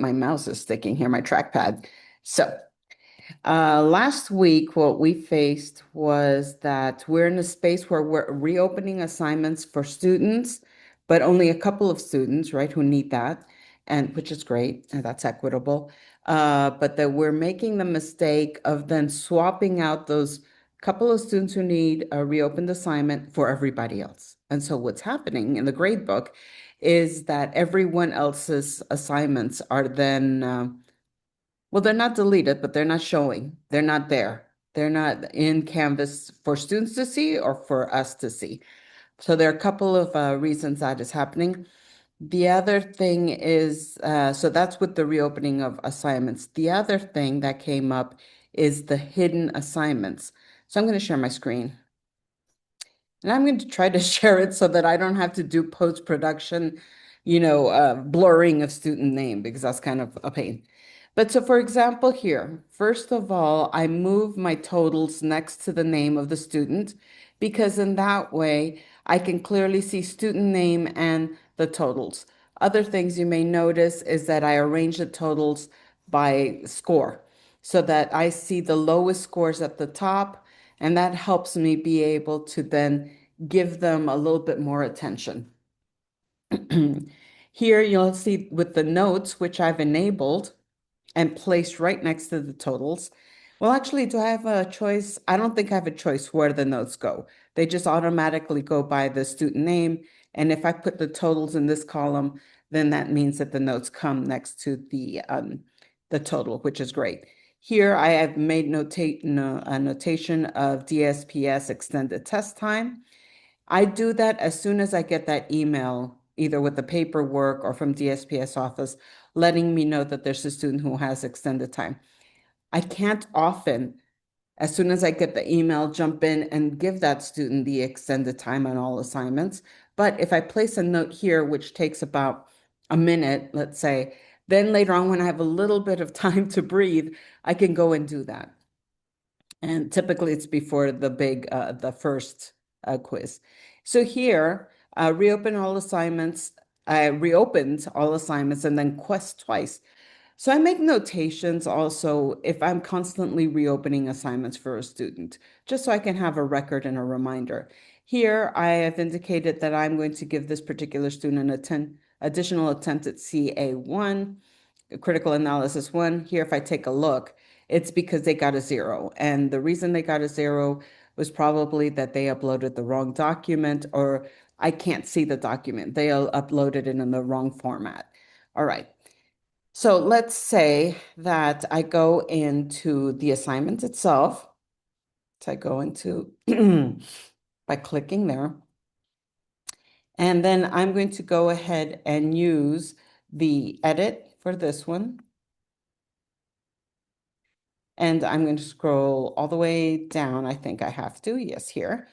my mouse is sticking here, my trackpad. So last week, what we faced was that we're in a space where we're reopening assignments for students, but only a couple of students, right, who need that, and which is great, and that's equitable. But that we're making the mistake of then swapping out those couple of students who need a reopened assignment for everybody else. And so what's happening in the grade book is that everyone else's assignments are then well, they're not deleted, but they're not showing. They're not there. They're not in Canvas for students to see or for us to see. So there are a couple of reasons that is happening. The other thing is, so that's with the reopening of assignments. The other thing that came up is the hidden assignments. So I'm going to share my screen. And I'm going to try to share it so that I don't have to do post-production, blurring of student name because that's kind of a pain. But so for example here, first of all, I move my totals next to the name of the student because in that way I can clearly see student name and the totals. Other things you may notice is that I arrange the totals by score so that I see the lowest scores at the top, and that helps me be able to then give them a little bit more attention. Here you'll see with the notes, which I've enabled and placed right next to the totals. Well, actually, do I have a choice? I don't think I have a choice where the notes go. They just automatically go by the student name. And if I put the totals in this column, then that means that the notes come next to the total, which is great. Here I have made a notation of DSPS extended test time. I do that as soon as I get that email, either with the paperwork or from DSPS office, letting me know that there's a student who has extended time. I can't often, as soon as I get the email, jump in and give that student the extended time on all assignments. But if I place a note here, which takes about a minute, let's say, then later on when I have a little bit of time to breathe, I can go and do that. And typically it's before the first quiz. So here, reopen all assignments. I reopened all assignments and then quest twice. So I make notations also if I'm constantly reopening assignments for a student, just so I can have a record and a reminder. Here, I have indicated that I'm going to give this particular student an additional attempt at CA1, critical analysis 1. Here, if I take a look, it's because they got a 0. And the reason they got a 0 was probably that they uploaded the wrong document, or I can't see the document. They uploaded it in the wrong format. All right. So let's say that I go into the assignment itself. So I go into by clicking there. And then I'm going to go ahead and use the edit for this one. And I'm going to scroll all the way down. I think I have to. Yes, here.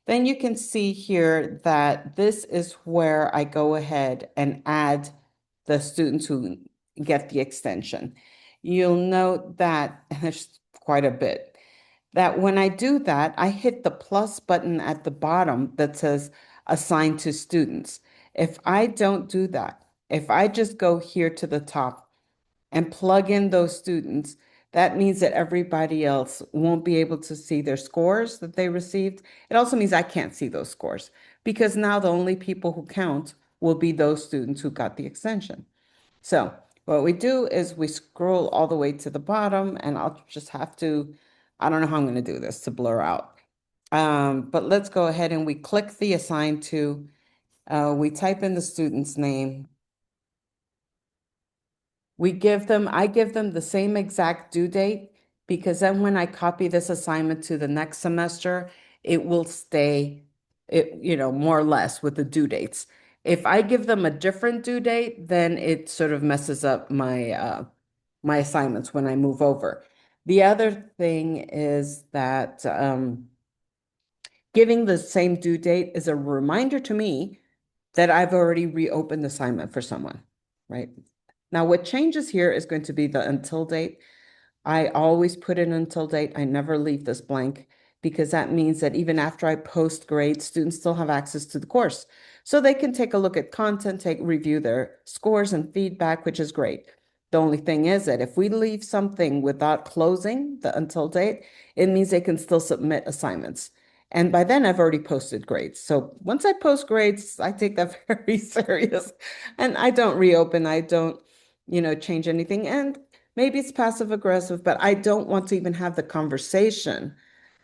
Then you can see here that this is where I go ahead and add the students who get the extension. You'll note that, and there's quite a bit, that when I do that, I hit the plus button at the bottom that says assign to students. If I don't do that, if I just go here to the top and plug in those students, that means that everybody else won't be able to see their scores that they received. It also means I can't see those scores because now the only people who count will be those students who got the extension. So what we do is we scroll all the way to the bottom, and I'll just have to, I don't know how I'm going to do this to blur out. But let's go ahead and we click the assign to, we type in the student's name. I give them the same exact due date because then when I copy this assignment to the next semester, it will stay, more or less with the due dates. If I give them a different due date, then it sort of messes up my assignments when I move over. The other thing is that giving the same due date is a reminder to me that I've already reopened the assignment for someone, right? Now, what changes here is going to be the until date. I always put in until date. I never leave this blank because that means that even after I post grades, students still have access to the course. So they can take a look at content, review their scores and feedback, which is great. The only thing is that if we leave something without closing the until date, it means they can still submit assignments. And by then I've already posted grades. So once I post grades, I take that very serious. And I don't reopen, I don't, change anything. And maybe it's passive aggressive, but I don't want to even have the conversation,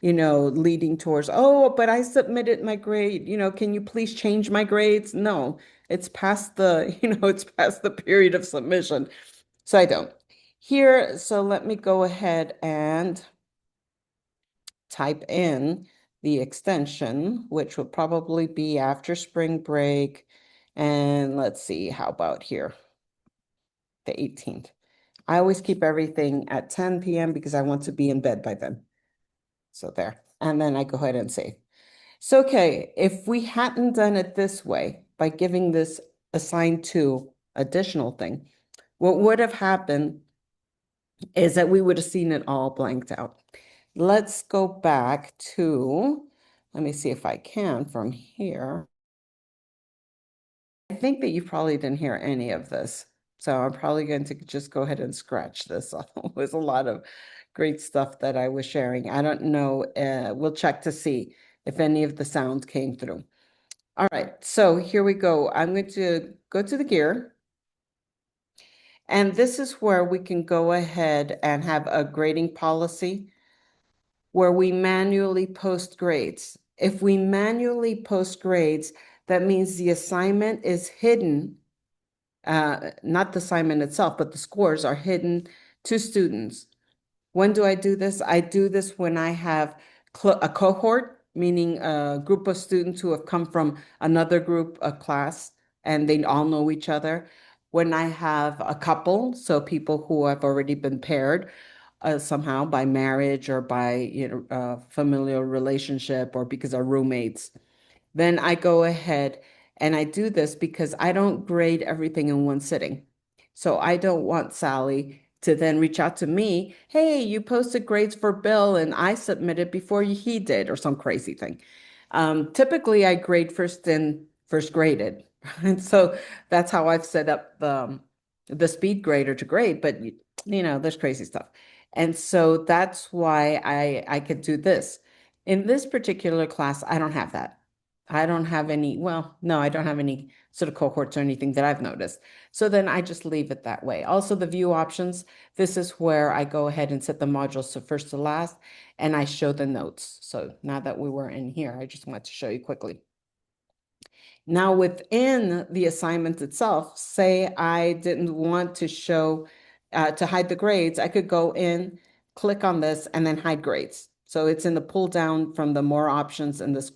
leading towards, oh, but I submitted my grade, can you please change my grades? No, it's past the, it's past the period of submission. So I don't. Here, so let me go ahead and type in the extension, which will probably be after spring break. And let's see, how about here? The 18th. I always keep everything at 10 p.m. because I want to be in bed by then. So there. And then I go ahead and save. So, okay, if we hadn't done it this way, by giving this assigned to additional thing, what would have happened is that we would have seen it all blanked out. Let's go back to, let me see if I can from here. I think that you probably didn't hear any of this. So I'm probably going to just go ahead and scratch this. There's a lot of great stuff that I was sharing. I don't know. We'll check to see if any of the sound came through. All right, so here we go. I'm going to go to the gear. And this is where we can go ahead and have a grading policy where we manually post grades. If we manually post grades, that means the assignment is hidden, not the assignment itself, but the scores are hidden to students. When do I do this? I do this when I have a cohort, meaning a group of students who have come from another group, a class, and they all know each other. When I have a couple, so people who have already been paired somehow by marriage or by familial relationship or because of roommates. Then I go ahead and I do this because I don't grade everything in one sitting. So I don't want Sally to then reach out to me, hey, you posted grades for Bill and I submitted before he did, or some crazy thing. Typically, I grade first and first graded. And so that's how I've set up the speed grader to grade, but there's crazy stuff. And so that's why I could do this. In this particular class, I don't have that. I don't have any, well, no, I don't have any sort of cohorts or anything that I've noticed. So then I just leave it that way. Also, the view options, this is where I go ahead and set the modules to first to last, and I show the notes. So now that we were in here, I just wanted to show you quickly. Now within the assignment itself, say I didn't want to show, to hide the grades, I could go in, click on this, and then hide grades. So it's in the pull down from the more options in this,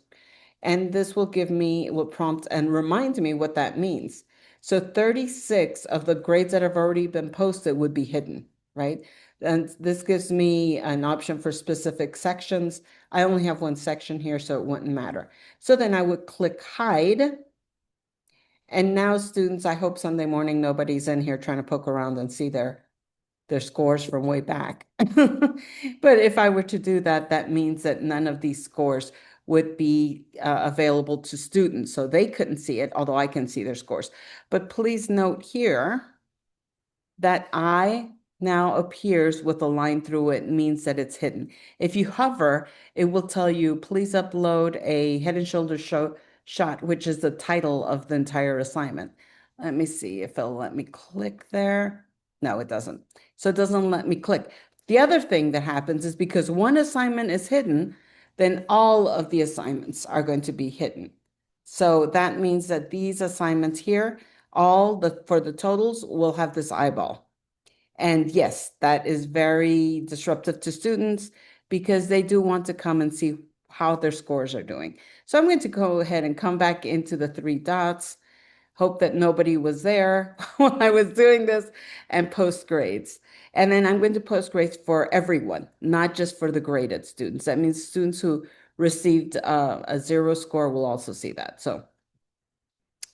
and this will give me, will prompt and remind me what that means. So 36 of the grades that have already been posted would be hidden, right? And this gives me an option for specific sections. I only have one section here, so it wouldn't matter. So then I would click hide. And now students, I hope Sunday morning nobody's in here trying to poke around and see their scores from way back. But if I were to do that, that means that none of these scores would be available to students. So they couldn't see it, although I can see their scores. But please note here that I now appears with a line through it means that it's hidden. If you hover, it will tell you, please upload a Head and Shoulders shot, which is the title of the entire assignment. Let me see if it'll let me click there. No, it doesn't. So it doesn't let me click. The other thing that happens is because one assignment is hidden, then all of the assignments are going to be hidden. So that means that these assignments here, for the totals, will have this eyeball. And yes, that is very disruptive to students because they do want to come and see how their scores are doing. So I'm going to go ahead and come back into the three dots, hope that nobody was there when I was doing this, and post grades. And then I'm going to post grades for everyone, not just for the graded students. That means students who received a 0 score will also see that. So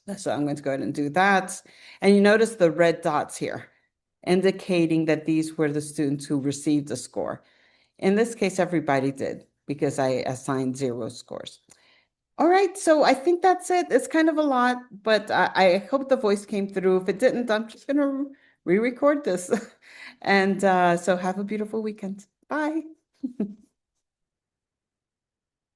I'm going to go ahead and do that. And you notice the red dots here, indicating that these were the students who received a score. In this case, everybody did because I assigned 0 scores. All right, so I think that's it. It's kind of a lot, but I hope the voice came through. If it didn't, I'm just going to re-record this. And so have a beautiful weekend. Bye.